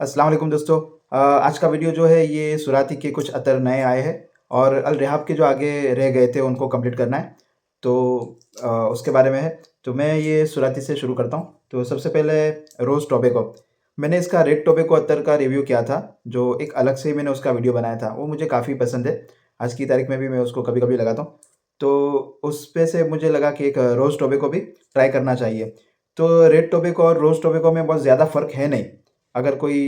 अस्सलाम वालेकुम दोस्तों। आज का वीडियो जो है ये सुराती के कुछ अतर नए आए हैं और अल रेहाब के जो आगे रह गए थे उनको कंप्लीट करना है। तो उसके बारे में है। तो मैं ये सुराती से शुरू करता हूँ। तो सबसे पहले रोज़ टोबैको। मैंने इसका रेड टोबैको अतर का रिव्यू किया था, जो एक अलग से ही मैंने उसका वीडियो बनाया था। वो मुझे काफ़ी पसंद है। आज की तारीख में भी मैं उसको कभी-कभी लगाता हूँ। तो उस पे से मुझे लगा कि एक रोज़ टोबैको भी ट्राई करना चाहिए। तो रेड टोबैको और रोज़ टोबैको में बहुत ज़्यादा फ़र्क है नहीं। अगर कोई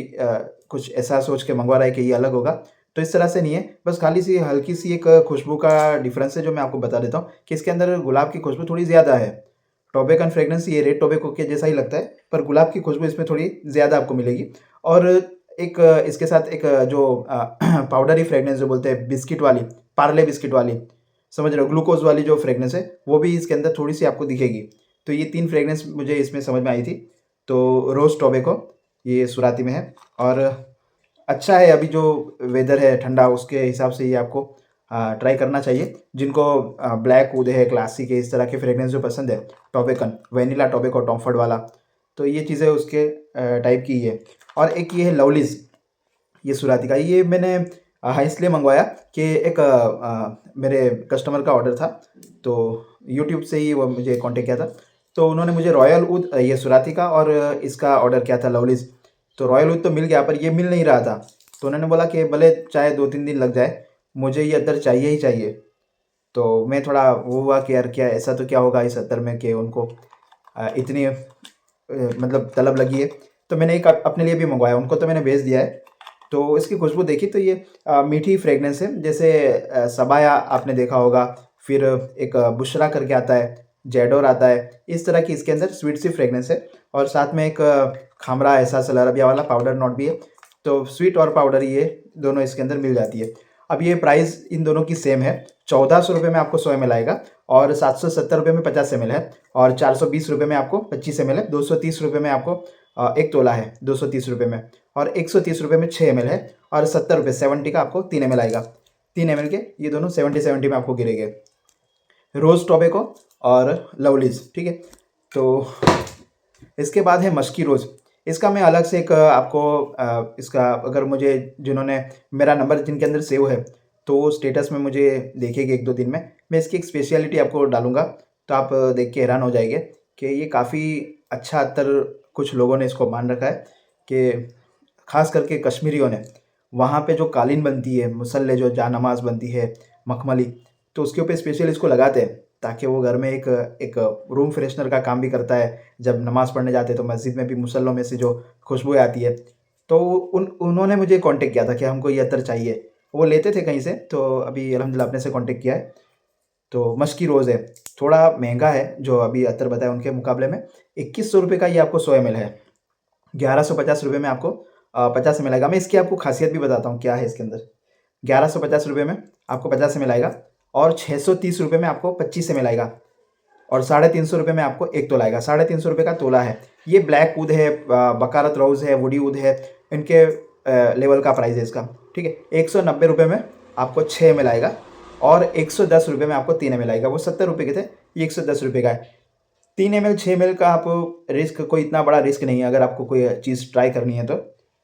कुछ ऐसा सोच के मँगवा रहा है कि ये अलग होगा, तो इस तरह से नहीं है। बस खाली-सी हल्की-सी एक खुशबू का डिफ़रेंस है जो मैं आपको बता देता हूँ कि इसके अंदर गुलाब की खुशबू थोड़ी ज़्यादा है। टोबैको फ्रेग्रेंस ये रेड टोबैको के जैसा ही लगता है, पर गुलाब की खुशबू इसमें थोड़ी ज़्यादा आपको मिलेगी। और एक इसके साथ एक जो पाउडरी फ्रेग्रेंस जो बोलते हैं बिस्किट वाली, पार्ले बिस्किट वाली, समझ रहे हो? ग्लूकोज़ वाली जो फ्रेग्रेंस है, वो भी इसके अंदर थोड़ी-सी आपको दिखेगी। तो ये 3 फ्रेग्रेंस मुझे इसमें समझ में आई थी। तो रोज़ टोबैको ये सुराती में है और अच्छा है। अभी जो वेदर है ठंडा, उसके हिसाब से ये आपको ट्राई करना चाहिए। जिनको ब्लैक वुड है, क्लासिक है, इस तरह के फ्रेग्रेंस जो पसंद है, टोबैकन, वैनिला टोबैको टॉम फॉर्ड वाला, तो ये चीज़ें उसके टाइप की ही है। और एक ये है लवलीज़, ये सुराती का। ये मैंने इसलिए मँगवाया कि एक मेरे कस्टमर का ऑर्डर था, तो यूट्यूब से ही वो मुझे कॉन्टैक्ट किया था। तो उन्होंने मुझे रॉयल वुड ये सुराती का और इसका ऑर्डर किया था लवलीज़। तो रॉयल वुड तो मिल गया, पर ये मिल नहीं रहा था। तो उन्होंने बोला कि भले चाहे 2-3 दिन लग जाए, मुझे ये अत्तर चाहिए ही चाहिए। तो मैं थोड़ा वो हुआ कि यार क्या ऐसा तो क्या होगा इस अत्तर में कि उनको इतनी मतलब तलब लगी है। तो मैंने एक अपने लिए भी मँगवाया, उनको तो मैंने भेज दिया है। तो इसकी खुशबू देखी तो ये मीठी फ्रेग्रेंस है। जैसे सबाया आपने देखा होगा, फिर एक बुशरा करके आता है, जैडोर आता है, इस तरह की इसके अंदर स्वीट सी फ्रेग्रेंस है। और साथ में एक खामरा एहसास अल अरबिया वाला पाउडर नोट भी है। तो स्वीट और पाउडर ये दोनों इसके अंदर मिल जाती है। अब ये प्राइस इन दोनों की सेम है। 1400 रुपये में आपको 100 ml आएगा और 770 रुपये में 50 ml है और 420 रुपये में आपको 25 ml है। 230 रुपये में आपको 1 तोला है 230 रुपये में, और 130 रुपये में 6 ml है, और 70 रुपये 70 का आपको 3 ml आएगा। 3 ml के ये दोनों 70-70 में आपको गिरेंगे, रोज़ टोबैको और लवलीज़, ठीक है। तो इसके बाद है मस्की रोज़। इसका मैं अलग से एक आपको इसका अगर मुझे जिन्होंने मेरा नंबर जिनके अंदर सेव है, तो वो स्टेटस में मुझे देखेंगे 1-2 दिन में, मैं इसकी एक स्पेशलिटी आपको डालूँगा। तो आप देख के हैरान हो जाएँगे कि ये काफ़ी अच्छा अत्तर कुछ लोगों ने इसको मान रखा है कि ख़ास करके कश्मीरियों ने, वहाँ पे जो कालीन बनती है, मुसल्ले जो जहाँ-नमाज़ बनती है, मखमली, तो उसके ऊपर स्पेशल इसको लगाते हैं ताकि वो घर में एक एक रूम फ्रेशनर का काम भी करता है। जब नमाज़ पढ़ने जाते हैं तो मस्जिद में भी मुसल्लों में से जो खुशबू आती है, तो उन्होंने मुझे कॉन्टैक्ट किया था कि हमको ये अत्तर चाहिए। वो लेते थे कहीं से, तो अभी अल्हम्दुलिल्लाह अपने से कॉन्टैक्ट किया है। तो मस्की रोज़ है, थोड़ा महँगा है जो अभी अत्तर बताया उनके मुकाबले में। 2100 रुपये का ये आपको 100 ml है। 1150 रुपये में आपको 50 ml आएगा। मैं इसकी आपको ख़ासियत भी बताता हूँ क्या है इसके अंदर। 1150 रुपये में आपको 50 ml आएगा और 630 रुपये में आपको 25 ml आएगा, और 350 रुपये में आपको 1 तोला आएगा। 350 रुपये का तोला है। ये ब्लैक वुड है, बकारत रोज़ है, वुडी वुड है, इनके लेवल का प्राइस है इसका, ठीक है। 190 रुपये में आपको 6 ml आएगा और 110 रुपये में आपको 3 ml आएगा। वो 70 रुपये के थे, ये 110 रुपये का है। 3 ml 6 ml का आप रिस्क, कोई इतना बड़ा रिस्क नहीं है अगर आपको कोई चीज़ ट्राई करनी है तो।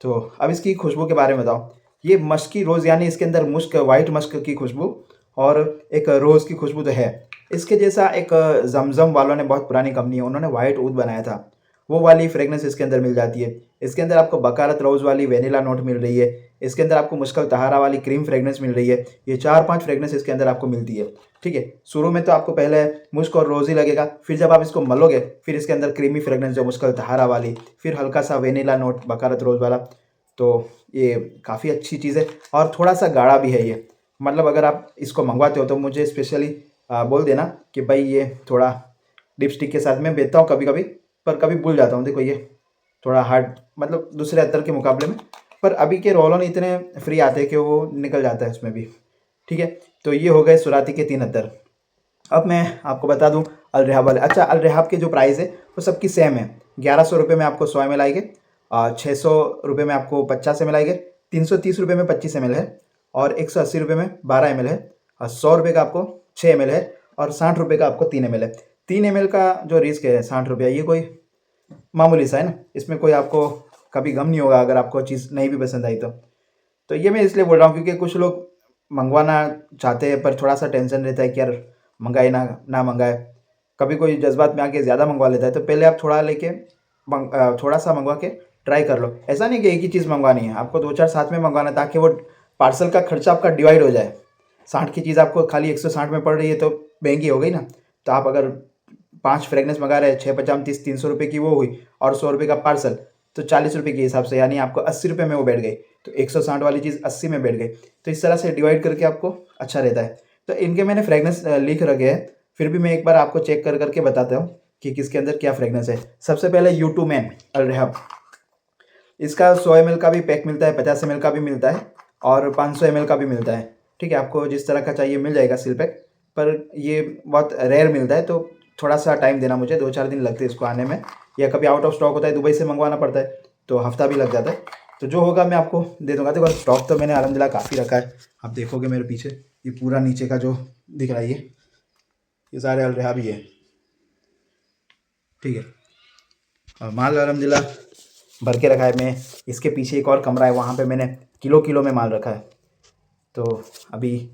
तो अब इसकी खुशबू के बारे में बताऊँ। ये मस्की रोज़ यानी इसके अंदर मुश्क, वाइट मस्क की खुशबू और एक रोज़ की खुशबू तो है। इसके जैसा एक ज़मज़म वालों ने, बहुत पुरानी कंपनी है, उन्होंने व्हाइट ऊद बनाया था, वो वाली फ्रेग्रेंस इसके अंदर मिल जाती है। इसके अंदर आपको बकारत रोज़ वाली वेनिला नोट मिल रही है। इसके अंदर आपको मुश्किल तहारा वाली क्रीम फ्रेग्रेंस मिल रही है। ये 4-5 फ्रेग्रेंस इसके अंदर आपको मिलती है, ठीक है। शुरू में तो आपको पहले मुश्क और रोज़ ही लगेगा, फिर जब आप इसको मलोगे, फिर इसके अंदर क्रीमी फ्रेग्रेंस जो मुश्किल तहारा वाली, फिर हल्का सा वेनिला नोट बकारत रोज़ वाला। तो ये काफ़ी अच्छी चीज़ है और थोड़ा-सा गाढ़ा भी है ये। मतलब अगर आप इसको मँगवाते हो तो मुझे स्पेशली बोल देना कि भाई ये थोड़ा लिपस्टिक के साथ मैं बेचता हूँ कभी-कभी, पर कभी भूल जाता हूँ। देखो ये थोड़ा हार्ड, मतलब दूसरे अत्तर के मुकाबले में, पर अभी के रोल ऑन इतने फ्री आते हैं कि वो निकल जाता है उसमें भी, ठीक है। तो ये हो गए सुराती के 3 अत्तर। अब मैं आपको बता दूँ अल रेहाब वाले। अच्छा, अल रेहाब के जो प्राइस है वो सबकी सेम है। 1100 रुपये में आपको 100 ml आएंगे, 600 रुपये में आपको 50 ml आएंगे, 330 रुपये में 25 ml है, और 180 रुपये में 12 ml है, और 100 रुपये का आपको 6 ml है, और 60 रुपये का आपको 3 ml है। 3 ml का जो रिस्क है 60 रुपया, ये कोई मामूली सा है ना, इसमें कोई आपको कभी गम नहीं होगा अगर आपको चीज़ नहीं भी पसंद आई तो ये मैं इसलिए बोल रहा हूँ क्योंकि कुछ लोग मंगवाना चाहते हैं पर थोड़ा सा टेंशन रहता है कि यार मंगाए ना मंगाए। कभी कोई जज्बात में आके ज़्यादा मंगवा लेता है, तो पहले आप थोड़ा लेके थोड़ा सा मंगवा के ट्राई कर लो। ऐसा नहीं कि एक ही चीज़ मंगवानी है, आपको 2-4 साथ में मंगवाना है ताकि वो पार्सल का खर्चा आपका डिवाइड हो जाए। 60 की चीज़ आपको खाली 160 में पड़ रही है तो महंगी हो गई ना। तो आप अगर 5 फ्रेगनेंस मंगा रहे हैं, 6×5 30, 300 रुपये की वो हुई और 100 रुपये का पार्सल, तो 40 रुपये के हिसाब से यानी आपको 80 रुपये में वो बैठ गई। तो 160 वाली चीज़ 80 में बैठ गई। तो इस तरह से डिवाइड करके आपको अच्छा रहता है। तो इनके मैंने फ्रेगनेंस लिख रखे हैं, फिर भी मैं एक बार आपको चेक कर करके बताता हूँ कि किसके अंदर क्या फ्रेगनेंस है। सबसे पहले U2 मैन अल रेहाब, इसका 100 ml का भी पैक मिलता है, 50 ml का भी मिलता है और 500 ml का भी मिलता है। ठीक है, आपको जिस तरह का चाहिए मिल जाएगा सील पैक, पर ये बहुत रेयर मिलता है तो थोड़ा सा टाइम देना मुझे, 2-4 दिन लगते हैं इसको आने में, या कभी आउट ऑफ स्टॉक होता है, दुबई से मंगवाना पड़ता है तो हफ्ता भी लग जाता है। तो जो होगा मैं आपको दे दूँगा। देखो स्टॉक तो मैंने अल्हम्दुलिल्लाह काफ़ी रखा है। आप देखोगे मेरे पीछे ये पूरा नीचे का जो दिख रहा है ये सारे अल रेहाब ही है। ठीक है, और माल अल्हम्दुलिल्लाह भर के रखा है। मैं इसके पीछे एक और कमरा है, वहाँ पे मैंने किलो में माल रखा है। तो अभी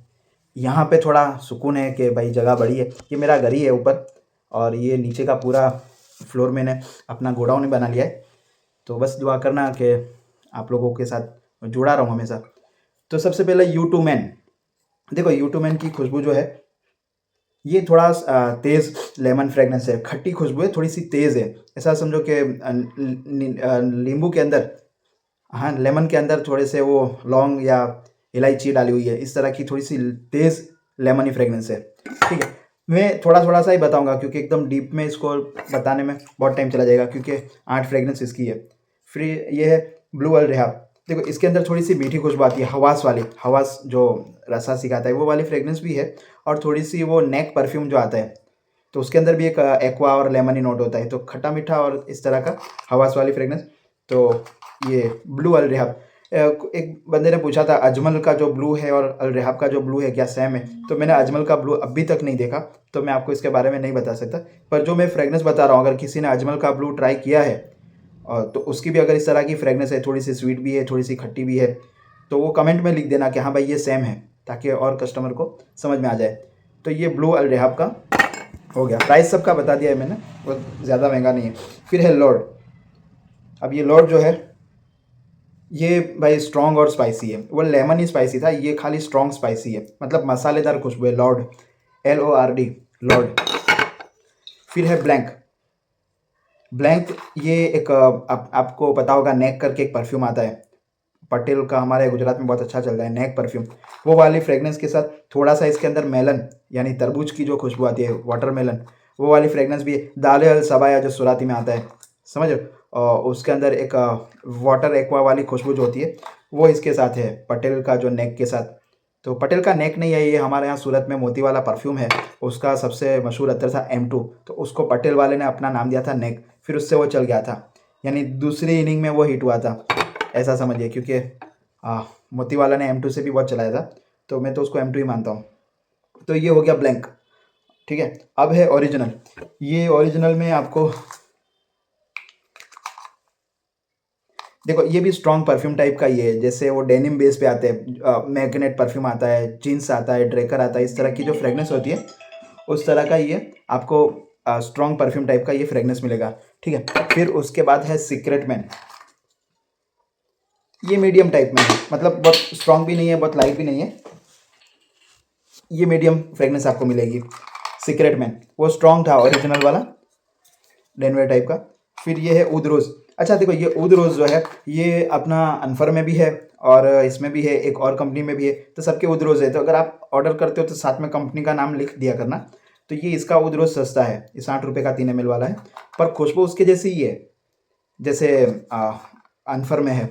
यहाँ पे थोड़ा सुकून है कि भाई जगह बड़ी है। ये मेरा घर ही है ऊपर, और ये नीचे का पूरा फ्लोर मैंने अपना गोडाउन बना लिया है। तो बस दुआ करना कि आप लोगों के साथ जुड़ा रहूँ हमेशा। तो सबसे पहले U2 मैन, देखो U2 मैन की खुशबू जो है ये थोड़ा तेज़ लेमन फ्रेगनेंस है, खट्टी खुशबू है, थोड़ी सी तेज़ है। ऐसा समझो कि नींबू के अंदर, हाँ लेमन के अंदर थोड़े से वो लौंग या इलायची डाली हुई है, इस तरह की थोड़ी सी तेज़ लेमनी फ्रेगनेंस है। ठीक है, मैं थोड़ा थोड़ा सा ही बताऊंगा क्योंकि एकदम डीप में इसको बताने में बहुत टाइम चला जाएगा, क्योंकि 8 फ्रेगनेंस इसकी है। फिर ये है ब्लू अल रेहाब। देखो इसके अंदर थोड़ी सी मीठी खुशबू आती है, हवास वाली, हवास जो रसा सिखाता है वो वाली फ्रेगनेंस भी है, और थोड़ी सी वो नेक परफ्यूम जो आता है तो उसके अंदर भी एक एक्वा और लेमनी नोट होता है, तो खट्टा मीठा और इस तरह का हवास वाली फ्रेगनेंस। तो ये ब्लू अल रेहाब, एक बंदे ने पूछा था अजमल का जो ब्लू है और अल रेहाब का जो ब्लू है क्या सेम है, तो मैंने अजमल का ब्लू अभी तक नहीं देखा तो मैं आपको इसके बारे में नहीं बता सकता। पर जो मैं फ्रेगनेंस बता रहा हूँ, अगर किसी ने अजमल का ब्लू ट्राई किया है और तो उसकी भी अगर इस तरह की फ्रेगनेंस है, थोड़ी सी स्वीट भी है, थोड़ी सी खट्टी भी है, तो वो कमेंट में लिख देना कि हाँ भाई ये सेम है, ताकि और कस्टमर को समझ में आ जाए। तो ये ब्लू अल रेहाब का हो गया। प्राइस सबका बता दिया है मैंने, बहुत ज़्यादा महंगा नहीं है। फिर है लॉर्ड। अब ये लॉर्ड जो है ये भाई स्ट्रॉन्ग और स्पाइसी है, वो लेमन ही स्पाइसी था, ये खाली स्ट्रॉन्ग स्पाइसी है, मतलब मसालेदार खुशबू है। Lord LORD Lord. फिर है ब्लैंक। ब्लैंक ये एक आपको पता होगा नेक करके एक परफ्यूम आता है, पटेल का हमारे गुजरात में बहुत अच्छा चल रहा है नेक परफ्यूम। वो वाली फ्रेगनेंस के साथ थोड़ा सा इसके अंदर मेलन यानी तरबूज की जो खुशबू आती है, वाटरमेलन, वो वाली फ्रेगनेंस भी है। दाले अल सबाया जो सुराती में आता है, समझ रहे हो, और उसके अंदर एक वाटर एक्वा वाली खुशबू जो होती है वो इसके साथ है, पटेल का जो नेक के साथ। तो पटेल का नेक नहीं है ये, हमारे यहाँ सूरत में मोती वाला परफ्यूम है, उसका सबसे मशहूर अत्तर था M2, तो उसको पटेल वाले ने अपना नाम दिया था नेक, फिर उससे वो चल गया था, यानी दूसरी इनिंग में वो हिट हुआ था, ऐसा समझिए। क्योंकि मोती वाला ने M2 से भी बहुत चलाया था, तो मैं तो उसको M2 ही मानता हूँ। तो ये हो गया ब्लैंक। ठीक है, अब है ओरिजिनल। ये ओरिजिनल में आपको देखो ये भी स्ट्रॉन्ग परफ्यूम टाइप का ही है, जैसे वो डेनिम बेस पे आते हैं, मैग्नेट परफ्यूम आता है, जीन्स आता है, ड्रेकर आता है, इस तरह की जो फ्रेगनेंस होती है उस तरह का ये आपको स्ट्रॉन्ग परफ्यूम टाइप का ये फ्रेगनेंस मिलेगा। ठीक है, फिर उसके बाद है सीक्रेट मैन। ये मीडियम टाइप में है, मतलब बहुत स्ट्रॉन्ग भी नहीं है, बहुत लाइट भी नहीं है, ये मीडियम फ्रेगनेंस आपको मिलेगी। सीक्रेट मैन वो स्ट्रॉन्ग था ओरिजिनल वाला, डेनवर टाइप का। फिर ये है ऊद रोज़। अच्छा देखो ये ऊद रोज़ जो है ये अपना अनफर में भी है और इसमें भी है, एक और कंपनी में भी है, तो सबके ऊद रोज़ है। तो अगर आप ऑर्डर करते हो तो साथ में कंपनी का नाम लिख दिया करना। तो ये इसका ऊद रोज़ सस्ता है, ये 60 रुपये का 3 ml वाला है, पर खुशबू उसके जैसी ही है जैसे अनफर में है।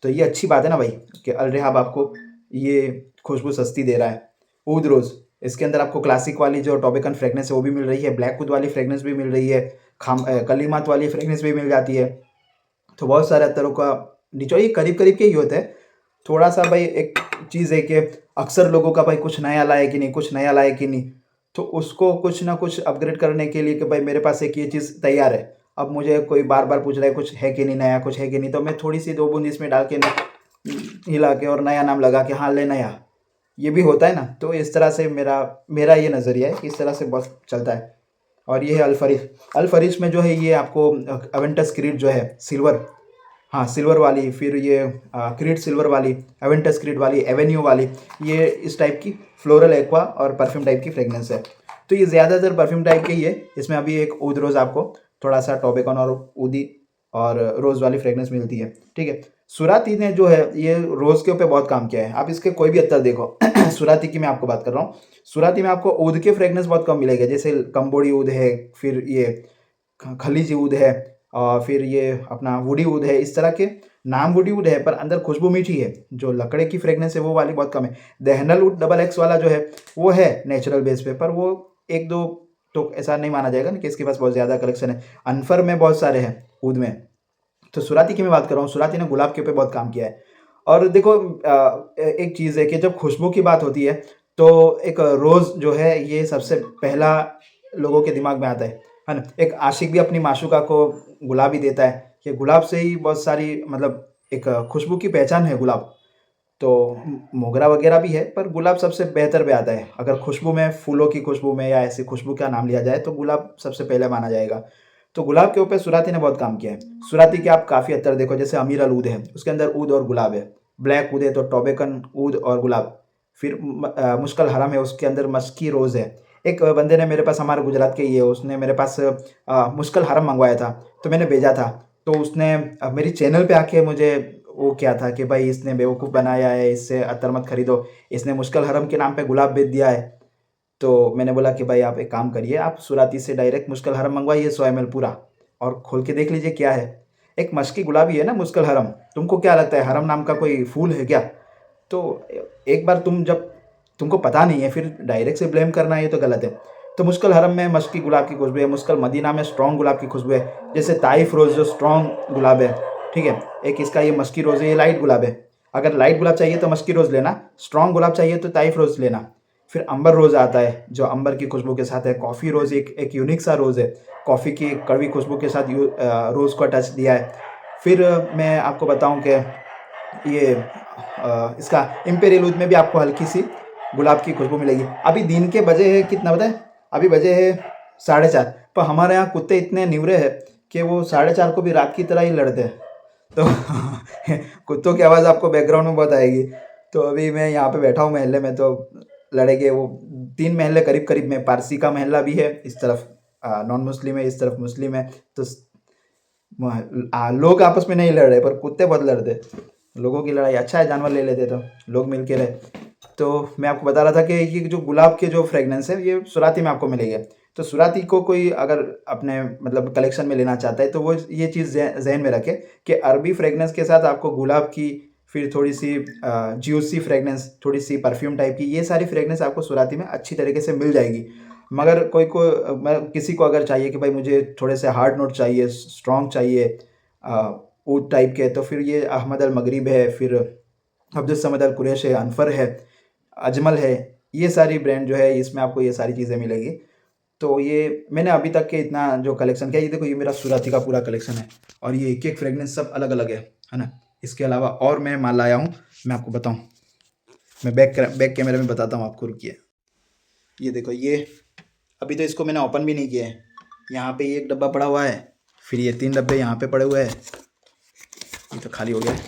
तो ये अच्छी बात है ना भाई कि अल रेहाब आपको ये खुशबू सस्ती दे रहा है। ऊद रोज़ इसके अंदर आपको क्लासिक वाली जो टॉबेकन फ्रेगनेंस है वो भी मिल रही है, ब्लैक वुड वाली फ्रेगनेंस भी मिल रही है, कलीमात वाली फ्रेगनेंस भी मिल जाती है। तो बहुत सारे अत्तरों का निचो ये करीब करीब के ही होते हैं। थोड़ा सा भाई एक चीज़ है कि अक्सर लोगों का भाई कुछ नया लाए कि नहीं, कुछ नया लाए कि नहीं, तो उसको कुछ ना कुछ अपग्रेड करने के लिए कि भाई मेरे पास एक ये चीज़ तैयार है, अब मुझे कोई बार बार पूछ रहा है कुछ है कि नहीं नया, कुछ है कि नहीं, तो मैं थोड़ी सी 2 बूंद इसमें डाल के हिला के और नया नाम लगा के हाँ ले नया, ये भी होता है ना। तो इस तरह से मेरा मेरा ये नज़रिया है, इस तरह से बहुत चलता है। और ये है अल्फरिश। अल्फरिश में जो है ये आपको अवेंटस क्रीड जो है सिल्वर, हाँ सिल्वर वाली, फिर ये क्रीड सिल्वर वाली, एवेंटस क्रीड वाली, एवेन्यू वाली, ये इस टाइप की फ्लोरल एक्वा और परफ्यूम टाइप की फ्रेगनेंस है। तो ये ज़्यादातर परफ्यूम टाइप के ही है। इसमें अभी एक ऊद रोज़ आपको थोड़ा सा टॉबेकॉन और ऊदी और रोज़ वाली फ्रेगनेंस मिलती है, ठीक है। सुराती ने जो है ये रोज़ के ऊपर बहुत काम किया है। आप इसके कोई भी अत्तर देखो सुराती की मैं आपको बात कर रहा हूँ। सुराती में आपको ऊद के फ्रेगनेंस बहुत कम मिलेगा, जैसे कंबोड़ी ऊद है, फिर ये खलीजी ऊद है, और फिर ये अपना वुडी ऊद है, इस तरह के नाम वुडी ऊद है पर अंदर खुशबू मीठी है। जो लकड़े की फ्रेगनेंस है वो वाली बहुत कम है। दहनल ऊद डबल एक्स वाला जो है वो है नेचुरल बेस पे, पर वो एक दो तो ऐसा नहीं माना जाएगा ना कि इसके पास बहुत ज़्यादा कलेक्शन है। अनफर में बहुत सारे हैं ऊद में। तो सुराती की मैं बात कर रहा हूँ, सुराती ने गुलाब के ऊपर बहुत काम किया है। और देखो एक चीज़ है कि जब खुशबू की बात होती है तो एक रोज़ जो है ये सबसे पहला लोगों के दिमाग में आता है ना। एक आशिक भी अपनी माशूका को गुलाब ही देता है, कि गुलाब से ही बहुत सारी मतलब एक खुशबू की पहचान है गुलाब। तो मोगरा वगैरह भी है पर गुलाब सबसे बेहतर पे आता है। अगर खुशबू में, फूलों की खुशबू में या ऐसी खुशबू का नाम लिया जाए तो गुलाब सबसे पहले माना जाएगा। तो गुलाब के ऊपर सुराती ने बहुत काम किया है। सुराती के आप काफ़ी अत्तर देखो, जैसे अमीर अल ऊद है, उसके अंदर ऊद और गुलाब है। ब्लैक ऊद है तो टॉबेकन ऊद और गुलाब। फिर मुश्किल हरम है, उसके अंदर मस्की रोज़ है। एक बंदे ने मेरे पास, हमारे गुजरात के ही है, उसने मेरे पास मुश्किल हरम मंगवाया था, तो मैंने भेजा था। तो उसने मेरी चैनल पे आके मुझे वो क्या था कि भाई इसने बेवकूफ़ बनाया है, इससे अत्तर मत खरीदो, इसने मुश्किल हरम के नाम पे गुलाब बेच दिया है। तो मैंने बोला कि भाई आप एक काम करिए, आप सुराती से डायरेक्ट मुश्किल हरम मंगवाइए 100 ml पूरा, और खोल के देख लीजिए क्या है। एक मशकी गुलाबी है ना मुश्किल हरम, तुमको क्या लगता है हरम नाम का कोई फूल है क्या? तो एक बार तुम जब तुमको पता नहीं है फिर डायरेक्ट से ब्लेम करना ये तो गलत है। तो मुश्किल हरम में मशकी गुलाब की खुशबू है, मुश्किल मदीना में स्ट्रॉन्ग गुलाब की खुशबू है, जैसे ताइफ रोज़ जो स्ट्रॉन्ग गुलाब है, ठीक है। एक इसका ये मस्की रोज़ है, ये लाइट गुलाब है। अगर लाइट गुलाब चाहिए तो मस्की रोज़ लेना, स्ट्रॉन्ग गुलाब चाहिए तो ताइफ रोज़ लेना। फिर अंबर रोज़ आता है जो अंबर की खुशबू के साथ है। कॉफ़ी रोज़ एक यूनिक सा रोज़ है, कॉफ़ी की कड़वी खुशबू के साथ रोज़ को टच दिया है। फिर मैं आपको बताऊं कि ये इसका इम्पेरियल ऊद में भी आपको हल्की सी गुलाब की खुशबू मिलेगी। अभी दिन के बजे है कितना पता है? अभी बजे है 4:30, पर हमारे यहाँ कुत्ते इतने निवरे हैं कि वो 4:30 को भी रात की तरह ही लड़ते हैं। तो कुत्तों की आवाज़ आपको बैकग्राउंड में बहुत आएगी। तो अभी मैं यहाँ पे बैठा हूँ महल्ले में, तो लड़ेंगे वो 3 महल्ले करीब करीब में। पारसी का महल्ला भी है इस तरफ, नॉन मुस्लिम है इस तरफ, मुस्लिम है। तो लोग आपस में नहीं लड़ रहे पर कुत्ते बहुत लड़ते। लोगों की लड़ाई अच्छा है, जानवर ले लेते तो लोग मिल के रहे। तो मैं आपको बता रहा था कि ये जो गुलाब के जो फ्रेगनेंस है ये सुराती में आपको मिलेगी। तो सुराती को कोई अगर अपने मतलब कलेक्शन में लेना चाहता है तो वो ये चीज़ जहन में रखे कि अरबी फ्रेगनेंस के साथ आपको गुलाब की, फिर थोड़ी सी ज्यूसी फ्रेगनेंस, थोड़ी सी परफ्यूम टाइप की, ये सारी फ्रेगनेंस आपको सुराती में अच्छी तरीके से मिल जाएगी। मगर कोई को किसी को अगर चाहिए कि भाई मुझे थोड़े से हार्ड नोट चाहिए, स्ट्रॉन्ग चाहिए ऊद टाइप के, तो फिर ये अहमद अल मगरिब है, फिर अब्दुल समद अल कुरैश है, अनफर है, अजमल है, ये सारी ब्रांड जो है इसमें आपको ये सारी चीज़ें मिलेगी। तो ये मैंने अभी तक के इतना जो कलेक्शन किया, ये देखो ये मेरा सुराती का पूरा कलेक्शन है, और ये एक एक फ्रेगनेंस सब अलग अलग है ना। इसके अलावा और मैं माल लाया हूँ, मैं आपको बताऊँ, मैं बैक कैमरे में बताता हूँ आपको, रुकिए। ये देखो ये अभी तो इसको मैंने ओपन भी नहीं किया है। यहाँ पे ये एक डब्बा पड़ा हुआ है, फिर ये 3 डब्बे यहाँ पे पड़े हुए हैं, ये तो खाली हो गया है,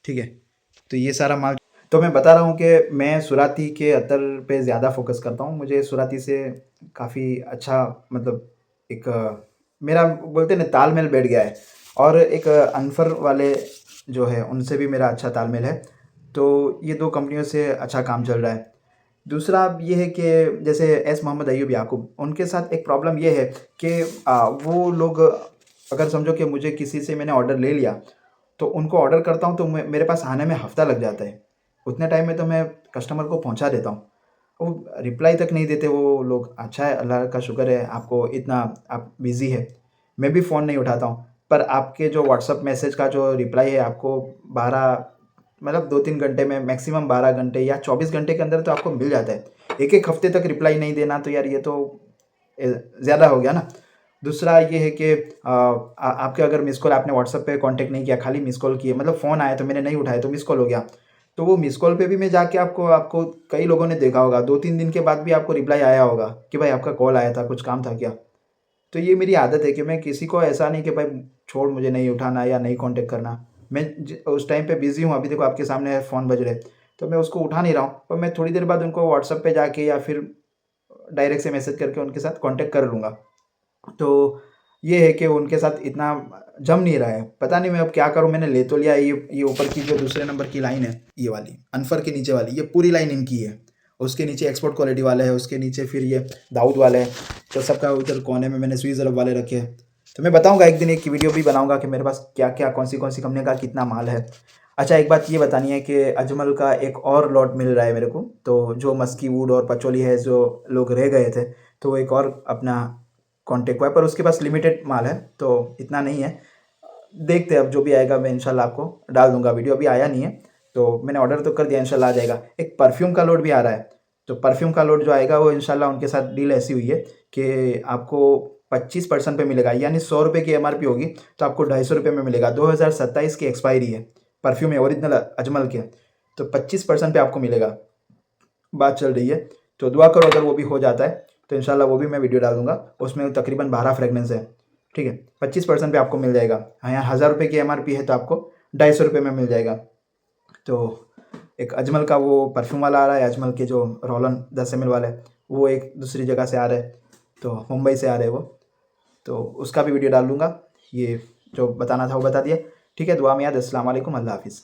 ठीक है। तो ये सारा माल, तो मैं बता रहा हूँ कि मैं सुराती के अत्तर पे ज़्यादा फोकस करता हूँ। मुझे सुराती से काफ़ी अच्छा मतलब एक मेरा बोलते हैं ना तालमेल बैठ गया है। और एक अनफर वाले जो है उनसे भी मेरा अच्छा तालमेल है। तो ये 2 कंपनियों से अच्छा काम चल रहा है। दूसरा ये है कि जैसे एस मोहम्मद अयूब याकूब, उनके साथ एक प्रॉब्लम ये है कि वो लोग, अगर समझो कि मुझे किसी से मैंने ऑर्डर ले लिया तो उनको ऑर्डर करता हूँ तो मेरे पास आने में हफ्ता लग जाता है। उतने टाइम में तो मैं कस्टमर को पहुँचा देता हूँ, वो रिप्लाई तक नहीं देते वो लोग। अच्छा है, अल्लाह का शुक्र है आपको इतना, आप बिज़ी है, मैं भी फ़ोन नहीं उठाता हूँ। पर आपके जो व्हाट्सअप मैसेज का जो रिप्लाई है आपको 12 मतलब 2-3 घंटे में, मैक्सिमम 12 घंटे या 24 घंटे के अंदर तो आपको मिल जाता है। एक एक हफ्ते तक रिप्लाई नहीं देना तो यार ये तो ज़्यादा हो गया ना। दूसरा ये है कि आपके अगर मिस कॉल आपने व्हाट्सएप पे कांटेक्ट नहीं किया, खाली मिस कॉल किए, मतलब फ़ोन आया तो मैंने नहीं उठाया तो मिस कॉल हो गया। तो वो मिस कॉल पे भी मैं जाके आपको आपको कई लोगों ने देखा होगा, 2-3 दिन के बाद भी आपको रिप्लाई आया होगा कि भाई आपका कॉल आया था, कुछ काम था क्या? तो ये मेरी आदत है कि मैं किसी को ऐसा नहीं कि भाई छोड़ मुझे नहीं उठाना या नहीं कांटेक्ट करना। मैं उस टाइम पे बिज़ी हूँ, अभी देखो आपके सामने फ़ोन बज रहे, तो मैं उसको उठा नहीं रहा हूँ, पर मैं थोड़ी देर बाद उनको व्हाट्सएप पे जाके या फिर डायरेक्ट से मैसेज करके उनके साथ कांटेक्ट कर लूँगा। तो ये है कि उनके साथ इतना जम नहीं रहा है, पता नहीं मैं अब क्या करूँ? मैंने ले तो लिया ये ऊपर की जो दूसरे नंबर की लाइन है, ये वाली अनफर के नीचे वाली, ये पूरी लाइन इनकी है। उसके नीचे एक्सपोर्ट क्वालिटी वाला है, उसके नीचे फिर ये दाऊद वाला है, तो सबका उधर कोने में मैंने स्विस अरब वाले रखे हैं। तो मैं बताऊँगा एक दिन, एक वीडियो भी बनाऊँगा कि मेरे पास क्या-क्या, कौन सी कंपनी का कितना माल है। अच्छा, एक बात ये बतानी है कि अजमल का एक और लॉट मिल रहा है मेरे को, तो जो मस्की वुड और पचौली है, जो लोग रह गए थे, तो वो एक और अपना कॉन्टेक्ट हुआ है, पर उसके पास लिमिटेड माल है, तो इतना नहीं है। देखते हैं, अब जो भी आएगा मैं इंशाल्लाह आपको डाल दूंगा वीडियो, अभी आया नहीं है, तो मैंने ऑर्डर तो कर दिया, इंशाल्लाह आ जाएगा। एक परफ्यूम का लोड भी आ रहा है, तो परफ्यूम का लोड जो आएगा वो इंशाल्लाह उनके साथ डील ऐसी हुई है कि आपको 25% पे मिलेगा, यानी 100 रुपये की एमआरपी होगी तो आपको 250 रुपये में मिलेगा। 2027 की एक्सपायरी है, परफ्यूम है ओरिजिनल अजमल के, तो 25% पे आपको मिलेगा। बात चल रही है, तो दुआ करो अगर वो भी हो जाता है तो इंशाल्लाह वो भी मैं वीडियो डाल दूंगा। उसमें तकरीबन 12 फ्रेगनेंस है, ठीक है। 25% पे आपको मिल जाएगा। हाँ, यहाँ 1000 रुपये की एमआरपी है तो आपको 250 रुपये में मिल जाएगा। तो एक अजमल का वो परफ्यूम वाला आ रहा है, अजमल के जो रोलन 10 ml वाला है, वो एक दूसरी जगह से आ रहा है, तो मुंबई से आ रहा है वो, तो उसका भी वीडियो डाल दूंगा। ये जो बताना था वो बता दिया, ठीक है। दुआ में याद। अस्सलाम वालेकुम, अल्लाह हाफिज़।